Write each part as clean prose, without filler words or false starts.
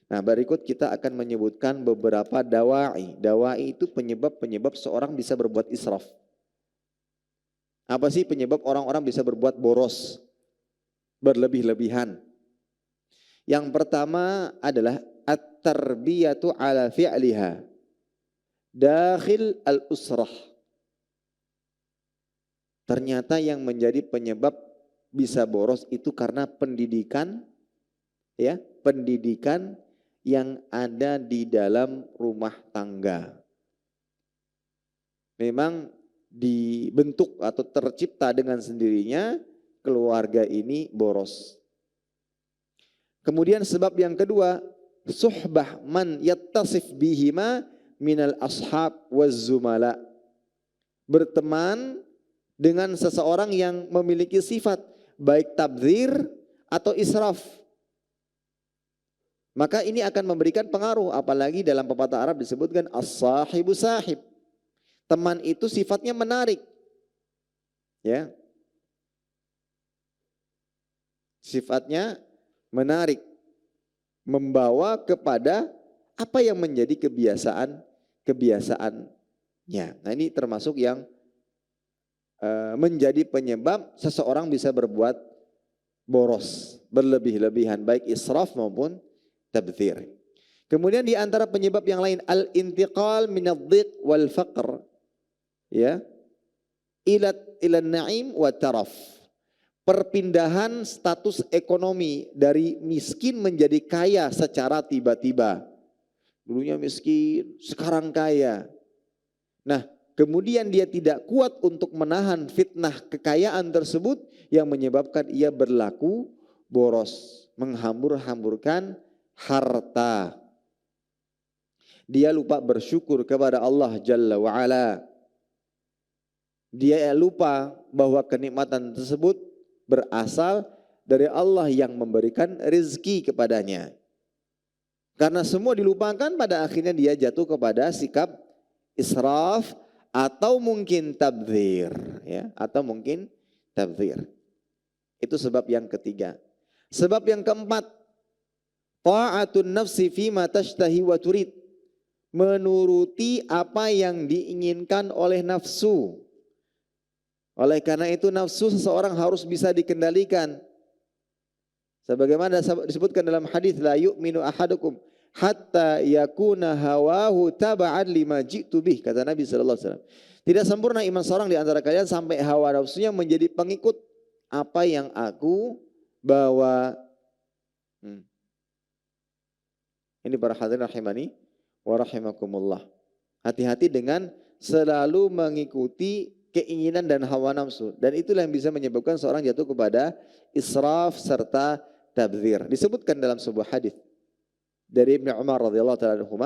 Nah, berikut kita akan menyebutkan beberapa dawai. Dawai itu penyebab-penyebab seorang bisa berbuat israf. Apa sih penyebab orang-orang bisa berbuat boros, berlebih-lebihan? Yang pertama adalah at-tarbiyatu ala fi'liha dakhil al-usrah. Ternyata yang menjadi penyebab bisa boros itu karena pendidikan, ya, pendidikan yang ada di dalam rumah tangga. Memang dibentuk atau tercipta dengan sendirinya keluarga ini boros. Kemudian sebab yang kedua, suhbah man yattasif bihima minal ashab waz zumala. Berteman dengan seseorang yang memiliki sifat baik tabdzir atau israf. Maka ini akan memberikan pengaruh, apalagi dalam pepatah Arab disebutkan as-sahibu sahib. Teman itu sifatnya menarik. Ya. Sifatnya menarik, membawa kepada apa yang menjadi kebiasaannya. Nah, ini termasuk yang menjadi penyebab seseorang bisa berbuat boros, berlebih-lebihan, baik israf maupun tabdzir. Kemudian di antara penyebab yang lain, al-intiqal minadh-dhiq wal faqr, ya, ila naim wa taraf. Perpindahan status ekonomi dari miskin menjadi kaya secara tiba-tiba. Dulunya miskin, sekarang kaya. Nah, kemudian dia tidak kuat untuk menahan fitnah kekayaan tersebut yang menyebabkan ia berlaku boros, menghambur-hamburkan harta. Dia lupa bersyukur kepada Allah Jalla wa'ala. Dia lupa bahwa kenikmatan tersebut berasal dari Allah yang memberikan rezeki kepadanya. Karena semua dilupakan, pada akhirnya dia jatuh kepada sikap israf atau mungkin tabdzir, ya, atau mungkin tabdzir. Itu sebab yang ketiga. Sebab yang keempat, ta'atun nafsi fima tashtahi wa turid. Menuruti apa yang diinginkan oleh nafsu. Oleh karena itu nafsu seseorang harus bisa dikendalikan. Sebagaimana disebutkan dalam hadis, la yu'minu ahadukum hatta yakuna hawahu taba'an lima ji'tu bih, kata Nabi sallallahu alaihi wasallam. Tidak sempurna iman seorang di antara kalian sampai hawa nafsunya menjadi pengikut apa yang aku bawa. Ini para hadirin rahimani wa rahimakumullah. Hati-hati dengan selalu mengikuti keinginan dan hawa nafsu, dan itulah yang bisa menyebabkan seorang jatuh kepada israf serta tabdzir. Disebutkan dalam sebuah hadis dari Ibnu Umar radhiyallahu taala anhu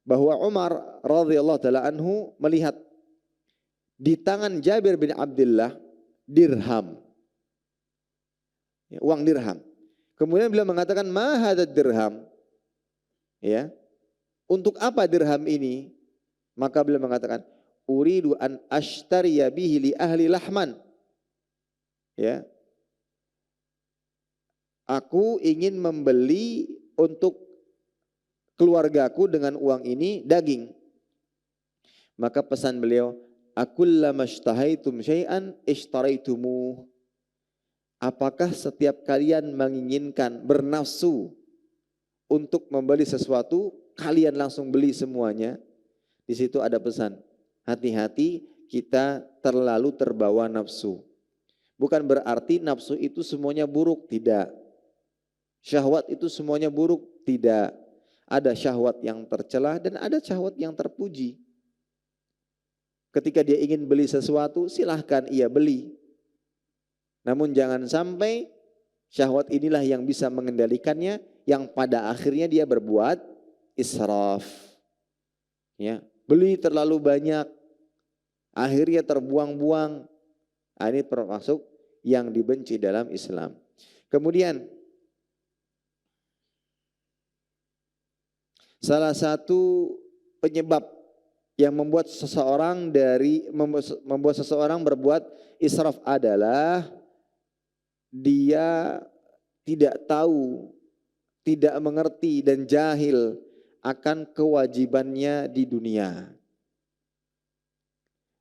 bahwa Umar radhiyallahu taala anhu melihat di tangan Jabir bin Abdullah dirham, uang dirham. Kemudian beliau mengatakan, ma hadzal dirham, ya, untuk apa dirham ini? Maka beliau mengatakan, uridu an ashtariya bihi li ahli lahman. Ya. Aku ingin membeli untuk keluargaku dengan uang ini daging. Maka pesan beliau, akullama ishtahaitum syai'an ishtaraitumu. Apakah setiap kalian menginginkan, bernafsu untuk membeli sesuatu, kalian langsung beli semuanya? Di situ ada pesan. Hati-hati kita terlalu terbawa nafsu. Bukan berarti nafsu itu semuanya buruk, tidak. Syahwat itu semuanya buruk, tidak. Ada syahwat yang tercela dan ada syahwat yang terpuji. Ketika dia ingin beli sesuatu, silahkan ia beli. Namun jangan sampai syahwat inilah yang bisa mengendalikannya, yang pada akhirnya dia berbuat israf. Ya. Beli terlalu banyak, akhirnya terbuang-buang. Ini termasuk yang dibenci dalam Islam. Kemudian salah satu penyebab yang membuat seseorang berbuat israf adalah dia tidak tahu tidak mengerti dan jahil akan kewajibannya di dunia,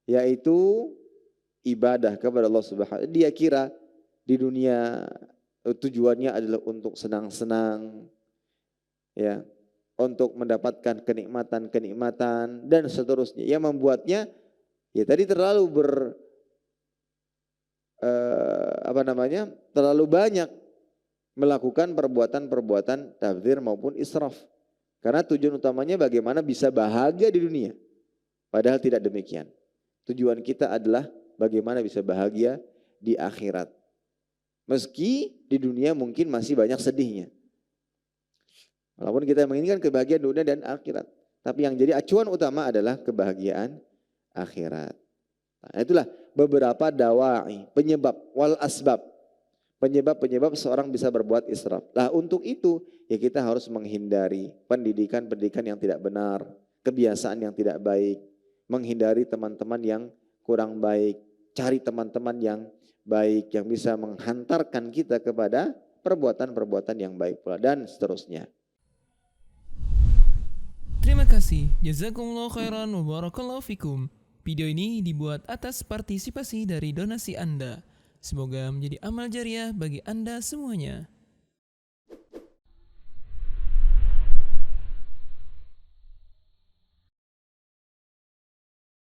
yaitu ibadah kepada Allah Subhanahu. Dia kira di dunia tujuannya adalah untuk senang-senang, ya, untuk mendapatkan kenikmatan-kenikmatan dan seterusnya. Yang membuatnya ya tadi terlalu terlalu banyak melakukan perbuatan-perbuatan tabdzir maupun israf. Karena tujuan utamanya bagaimana bisa bahagia di dunia. Padahal tidak demikian. Tujuan kita adalah bagaimana bisa bahagia di akhirat. Meski di dunia mungkin masih banyak sedihnya. Walaupun kita menginginkan kebahagiaan dunia dan akhirat. Tapi yang jadi acuan utama adalah kebahagiaan akhirat. Nah, itulah beberapa dawa'i, penyebab wal asbab. Penyebab-penyebab seorang bisa berbuat israf. Nah, untuk itu ya kita harus menghindari pendidikan-pendidikan yang tidak benar, kebiasaan yang tidak baik, menghindari teman-teman yang kurang baik, cari teman-teman yang baik yang bisa menghantarkan kita kepada perbuatan-perbuatan yang baik pula dan seterusnya. Terima kasih. Jazakumullah khairan wa barakallahu fikum. Video ini dibuat atas partisipasi dari donasi Anda. Semoga menjadi amal jariah bagi Anda semuanya.